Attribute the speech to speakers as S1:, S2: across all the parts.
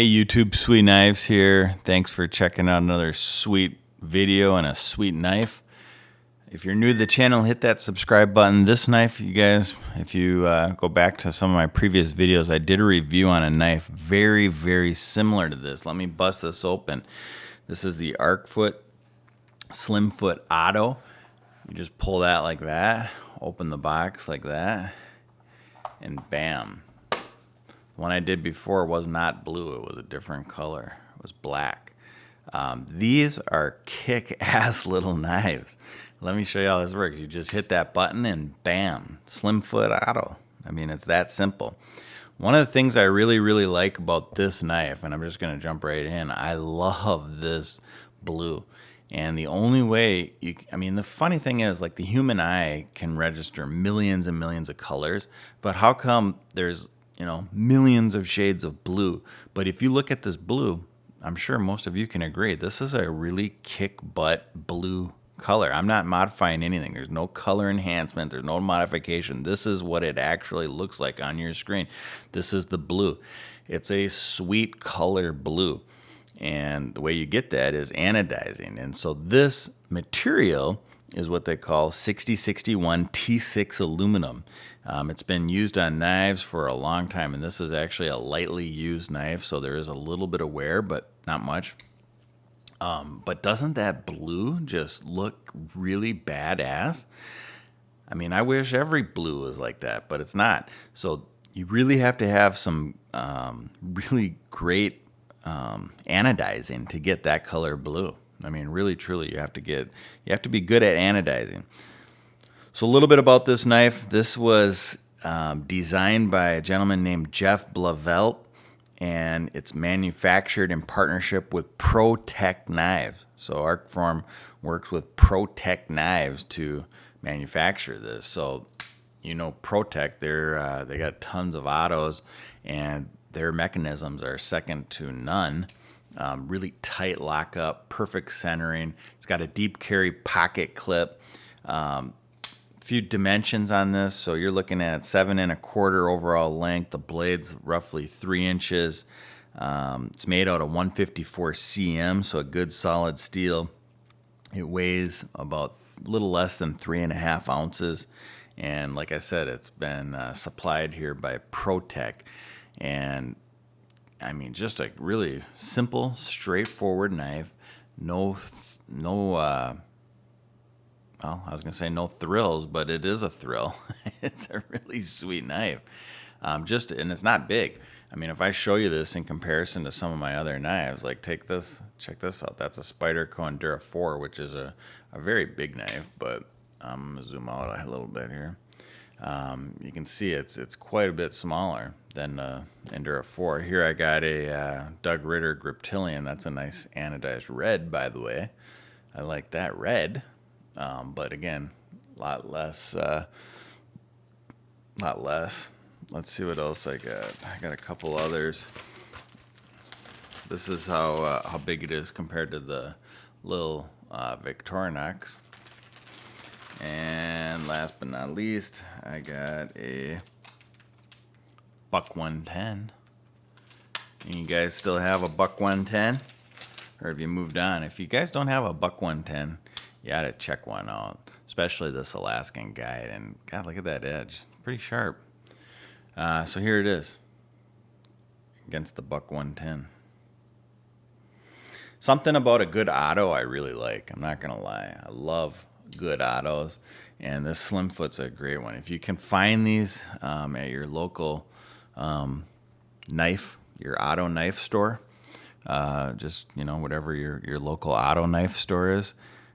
S1: Hey YouTube, Sweetknives here. Thanks for checking out another sweet video and a sweet knife. If you're new to the channel, hit that subscribe button. This knife, you guys, if you go back to some of my previous videos, I did a review on a knife very, very similar to this. Let me bust this open. This is the Arcform Slimfoot Auto. You just pull that like that, open the box like that, and bam. The one I did before was not blue. It was a different color. It was black. These are kick-ass little knives. Let me show you how this works. You just hit that button and bam, Slimfoot Auto. I mean, it's that simple. One of the things I really, really like about this knife, and I'm just going to jump right in, I love this blue. And the only way the funny thing is, like, the human eye can register millions and millions of colors, but how come there's millions of shades of blue? But if you look at this blue, I'm sure most of you can agree, this is a really kick-butt blue color. I'm not modifying anything. There's no color enhancement. There's no modification. This is what it actually looks like on your screen. This is the blue. It's a sweet color blue. And the way you get that is anodizing. And so this material is what they call 6061 T6 aluminum. It's been used on knives for a long time, and this is actually a lightly used knife, so there is a little bit of wear, but not much. But doesn't that blue just look really badass? I mean, I wish every blue was like that, but it's not. So you really have to have some really great anodizing to get that color blue. I mean, really, truly, you have to be good at anodizing. So a little bit about this knife. This was designed by a gentleman named Jeff Blavelt, and it's manufactured in partnership with ProTech Knives. So Arcform works with ProTech Knives to manufacture this. So ProTech, they got tons of autos, and their mechanisms are second to none. Really tight lockup, perfect centering. It's got a deep carry pocket clip. Few dimensions on this, so you're looking at 7 1/4 overall length. The blade's roughly 3 inches. It's made out of 154 cm, so a good solid steel. It weighs about a little less than 3.5 ounces, and like I said, it's been supplied here by ProTech. And I mean, just a really simple, straightforward knife. Well, I was going to say no thrills, but it is a thrill. It's a really sweet knife. And it's not big. I mean, if I show you this in comparison to some of my other knives, like check this out. That's a Spyderco Endura 4, which is a very big knife, but I'm going to zoom out a little bit here. You can see it's quite a bit smaller than Endura 4. Here I got a Doug Ritter Griptilian. That's a nice anodized red, by the way. I like that red. But again, a lot less. Let's see what else I got. I got a couple others. This is how big it is compared to the little Victorinox. And last but not least, I got a Buck 110. And you guys still have a Buck 110? Or have you moved on? If you guys don't have a Buck 110, you ought to check one out, especially this Alaskan Guide. And God, look at that edge. Pretty sharp. So here it is against the Buck 110. Something about a good auto I really like. I'm not going to lie. I love good autos, and this Slimfoot's a great one. If you can find these at your local your auto knife store, just whatever your local auto knife store is,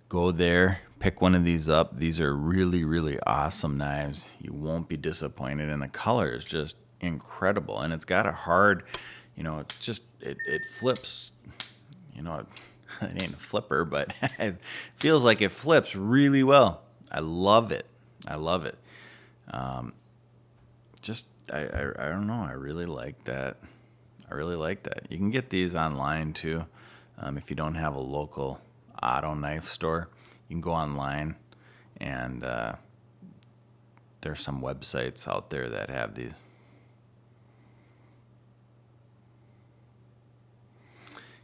S1: go there, pick one of these up. These are really, really awesome knives. You won't be disappointed, and the color is just incredible. And it's got a hard, it's just it flips. It ain't a flipper, but it feels like it flips really well. I love it. I don't know. I really like that. You can get these online too. If you don't have a local auto knife store, you can go online, and there's some websites out there that have these.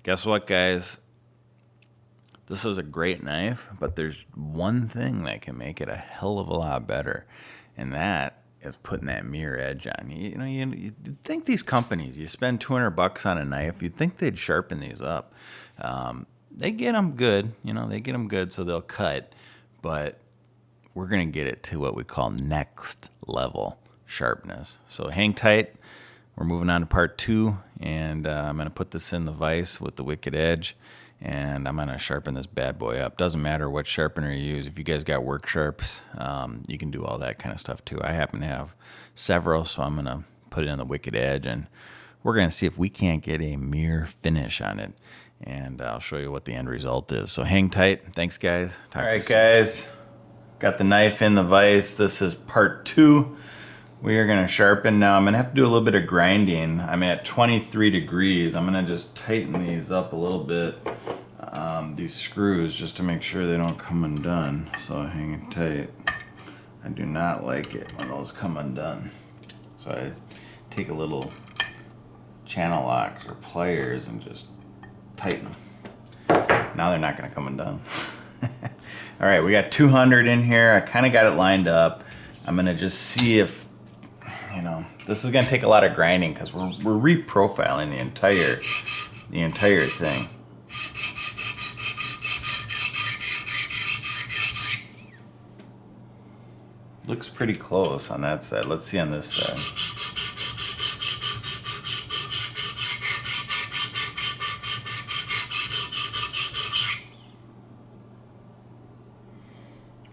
S1: Guess what, guys? This is a great knife, but there's one thing that can make it a hell of a lot better, and that is putting that mirror edge on. You know, you'd think these companies, you spend $200 on a knife, you'd think they'd sharpen these up. They get them good, you know, they get them good, so they'll cut, but we're going to get it to what we call next level sharpness. So hang tight. We're moving on to part 2, and I'm going to put this in the vise with the wicked edge, and I'm going to sharpen this bad boy up. Doesn't matter what sharpener you use. If you guys got work sharps, you can do all that kind of stuff too. I happen to have several, so I'm going to put it in the wicked edge, and we're going to see if we can't get a mirror finish on it, and I'll show you what the end result is. So hang tight. Thanks, guys. All right, guys. Got the knife in the vise. This is part 2. We are going to sharpen now. I'm going to have to do a little bit of grinding. I'm at 23 degrees. I'm going to just tighten these up a little bit, these screws, just to make sure they don't come undone. So hang tight. I do not like it when those come undone. So I take a little channel locks or pliers and just tighten them. Now they're not going to come undone. All right, we got 200 in here. I kind of got it lined up. I'm gonna just see if, you know, this is gonna take a lot of grinding because we're reprofiling the entire thing. Looks pretty close on that side. Let's see on this side.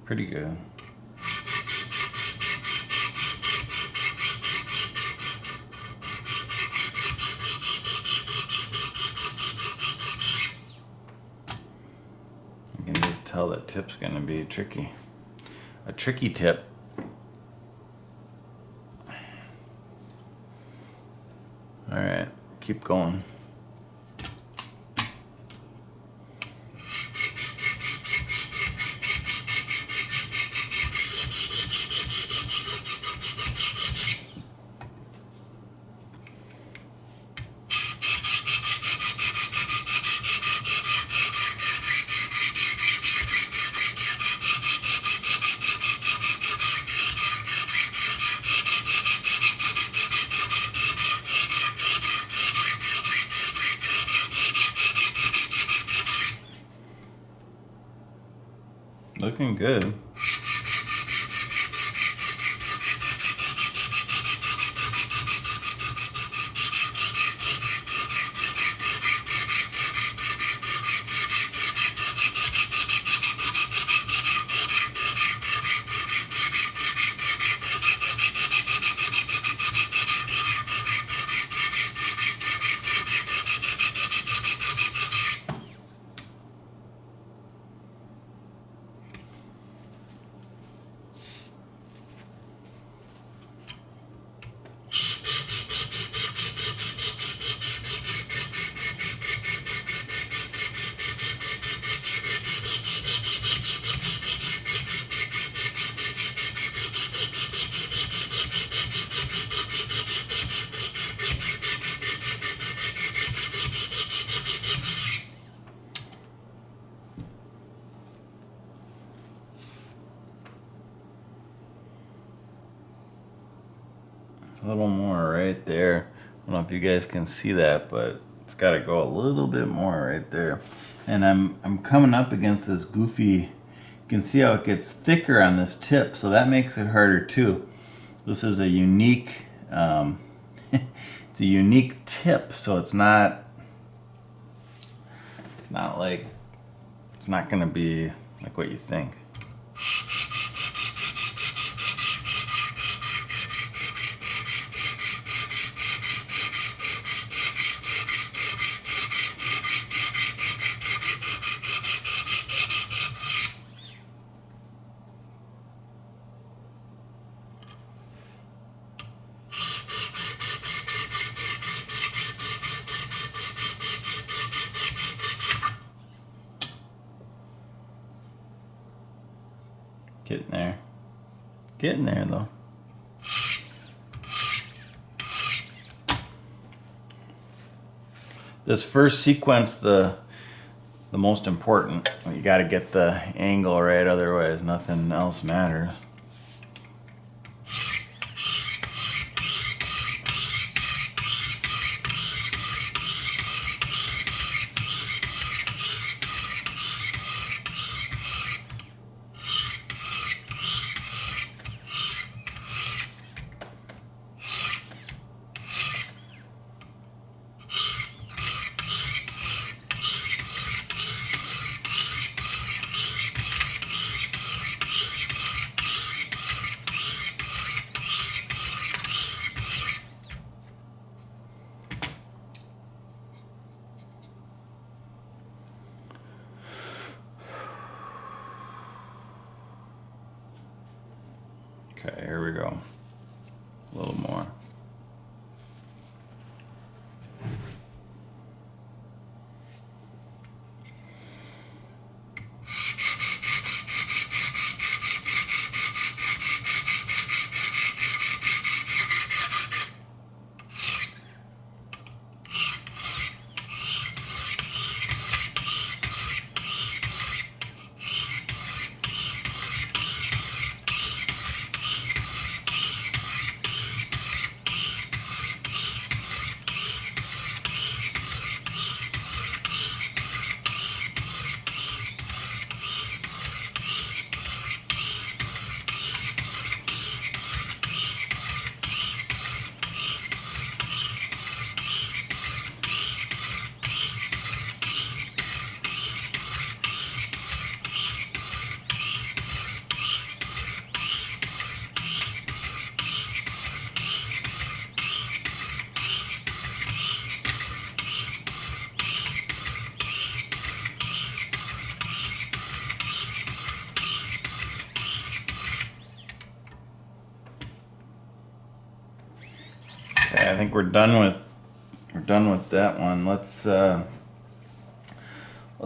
S1: Pretty good. You can just tell that tip's gonna be tricky. A tricky tip. All right, keep going. Looking good. A little more right there. I don't know if you guys can see that, but it's got to go a little bit more right there. And I'm coming up against this goofy, you can see how it gets thicker on this tip, so that makes it harder too. This is a unique, it's a unique tip, so it's not like, it's not going to be like what you think. Getting there. Getting there though. This first sequence, the most important. You got to get the angle right, otherwise nothing else matters. Okay, here we go. A little more. Okay, I think we're done with that one. Let's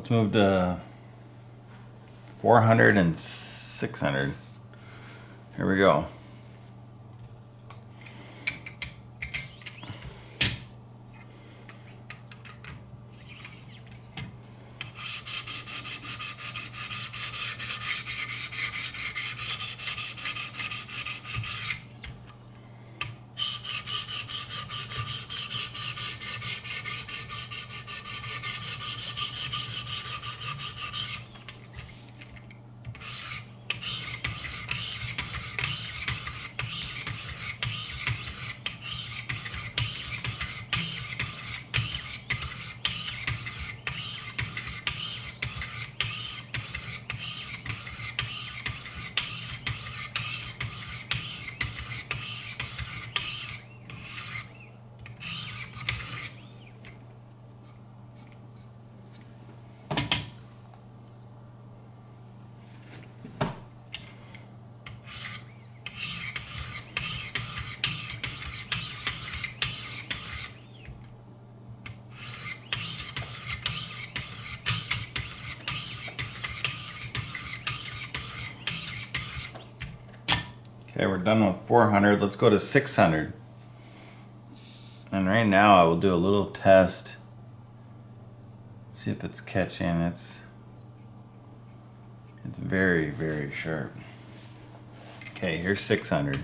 S1: move to 400 and 600. Here we go. Okay, we're done with 400. Let's go to 600. And right now I will do a little test. See if it's catching. It's very, very sharp. Okay, here's 600.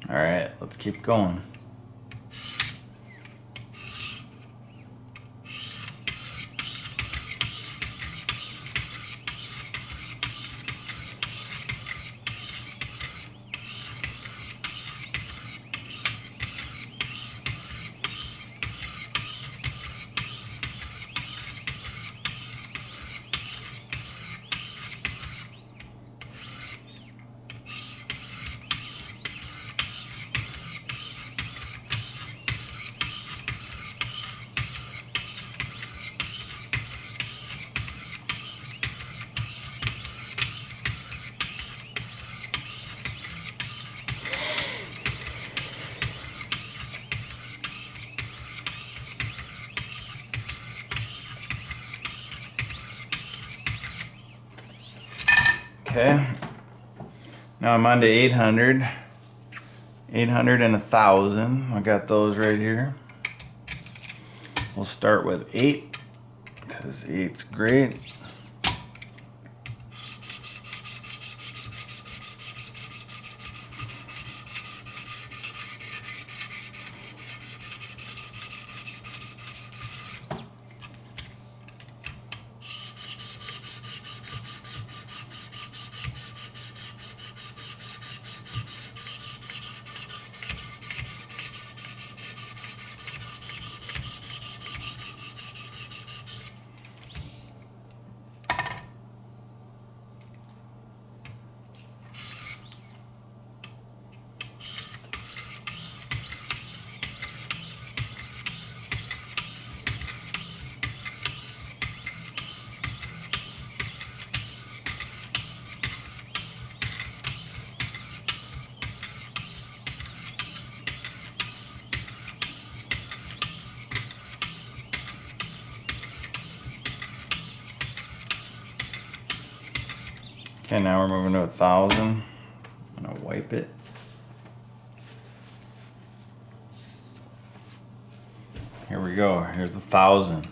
S1: All right, let's keep going. Okay. Now I'm on to 800. 800 and 1,000. I got those right here. We'll start with 8 because 8's great. Okay, now we're moving to 1,000. I'm gonna wipe it. Here we go. Here's 1,000.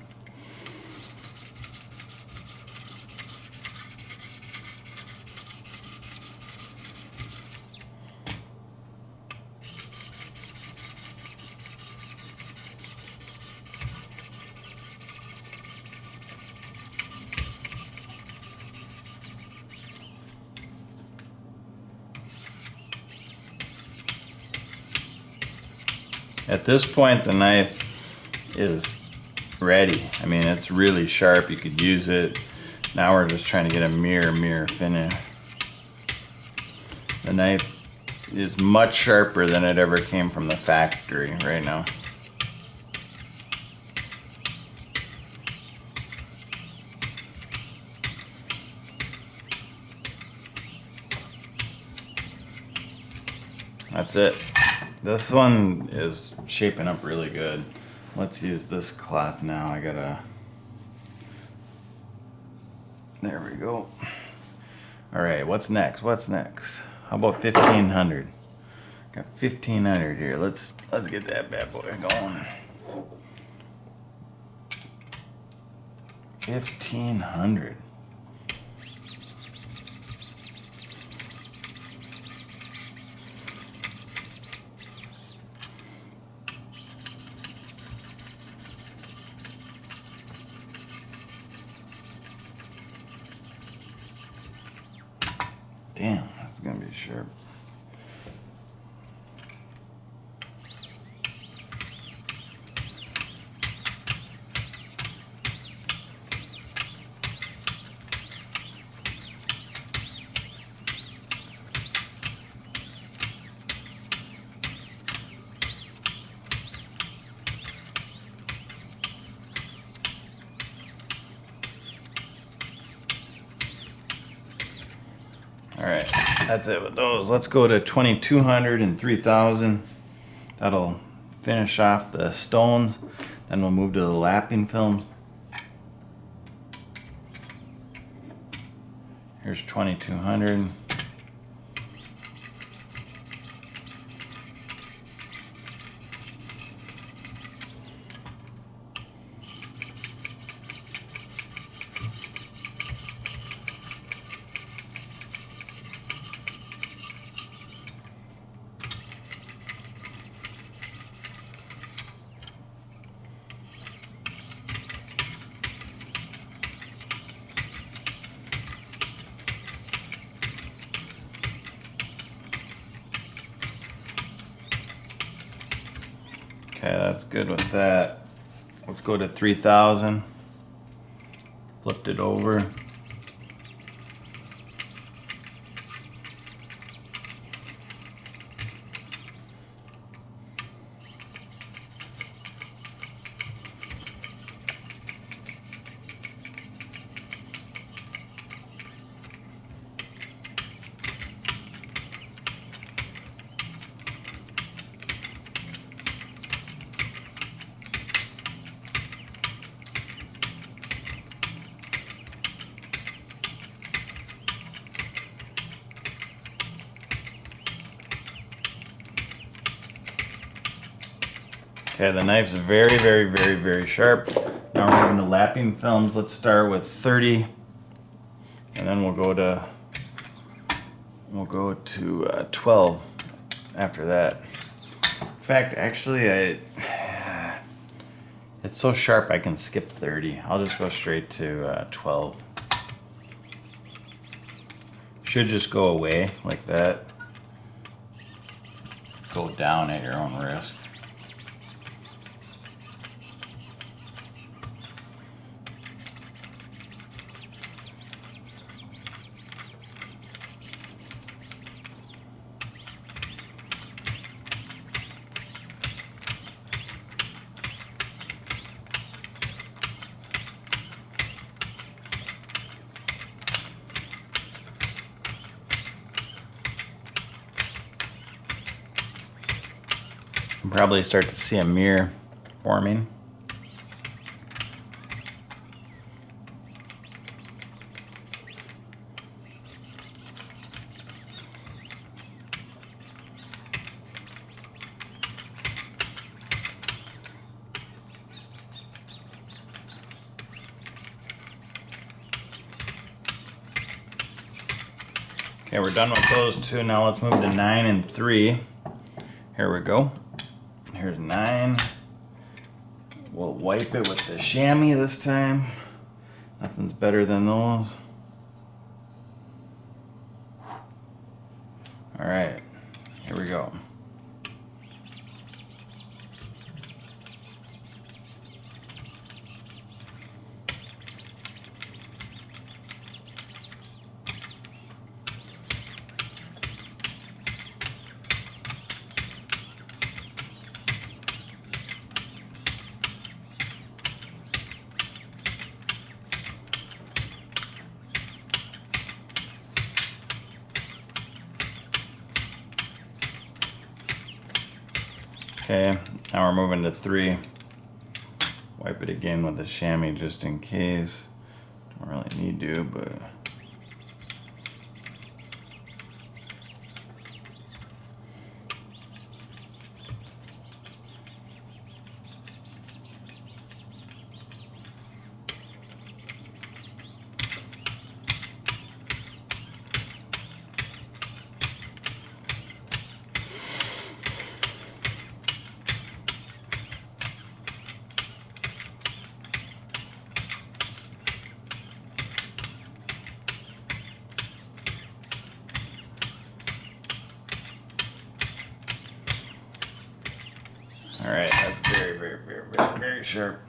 S1: At this point, the knife is ready. I mean, it's really sharp. You could use it. Now we're just trying to get a mirror finish. The knife is much sharper than it ever came from the factory right now. That's it. This one is shaping up really good. Let's use this cloth now. I gotta, there we go. All right, what's next? What's next? How about 1,500? Got 1,500 here. Let's get that bad boy going. 1,500. Damn, that's gonna be sharp. All right, that's it with those. Let's go to 2,200 and 3,000. That'll finish off the stones. Then we'll move to the lapping films. Here's 2,200. Okay, that's good with that. Let's go to 3,000. Flipped it over. Okay, the knife's very, very, very, very sharp. Now we're moving to lapping films. Let's start with 30, and then we'll go to 12 after that. In fact, actually, it's so sharp I can skip 30. I'll just go straight to 12. Should just go away like that. Go down at your own risk. You can probably start to see a mirror forming. Okay, we're done with those two. Now let's move to 9 and 3. Here we go. Here's 9. We'll wipe it with the chamois this time. Nothing's better than those. All right, here we go. Okay, now we're moving to 3. Wipe it again with the chamois just in case. Don't really need to, but... All right, that's very, very, very, very, very sharp.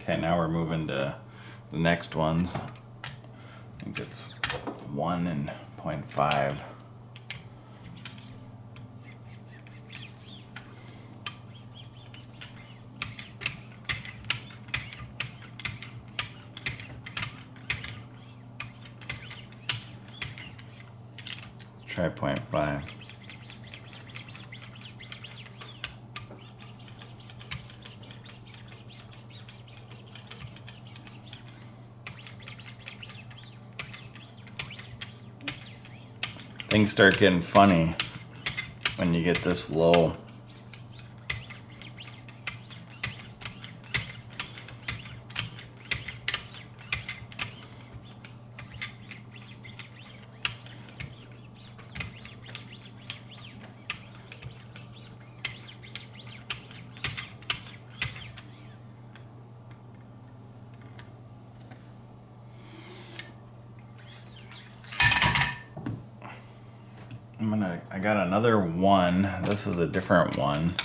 S1: Okay, now we're moving to the next ones. I think it's 1 and 0.5. Try 0.5. Things start getting funny when you get this low. I got another 1. This is a different one,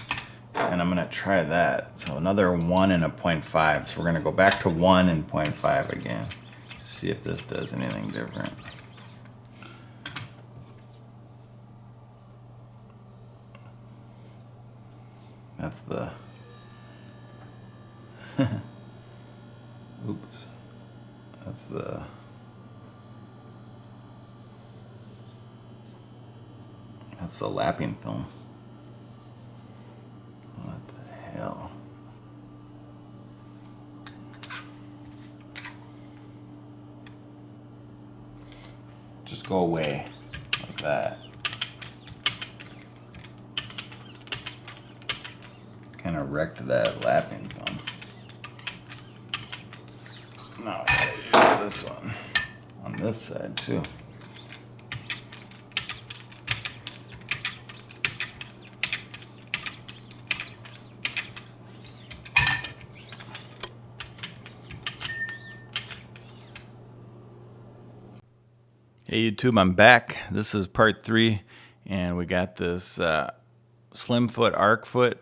S1: and I'm gonna try that. So another 1 and a 0.5. So we're gonna go back to 1 and 0.5 again. See if this does anything different. That's the, oops, that's the, that's the lapping film. What the hell? Just go away like that. kind of wrecked that lapping thumb. Now I gotta use this one on this side too. Hey YouTube, I'm back. This is part 3, and we got this Slimfoot Arcfoot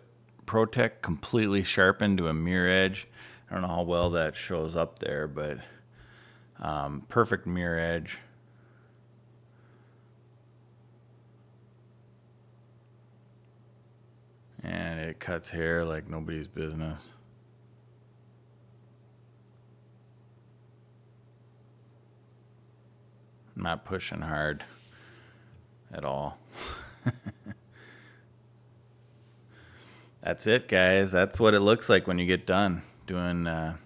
S1: Protect completely sharpened to a mirror edge. I don't know how well that shows up there, but perfect mirror edge. And it cuts hair like nobody's business. I'm not pushing hard at all. That's it, guys. That's what it looks like when you get done doing that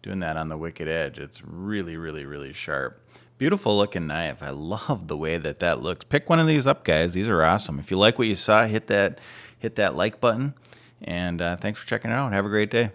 S1: on the wicked edge. It's really, really, really sharp. Beautiful looking knife. I love the way that looks. Pick one of these up, guys. These are awesome. If you like what you saw, hit that like button. And thanks for checking it out. Have a great day.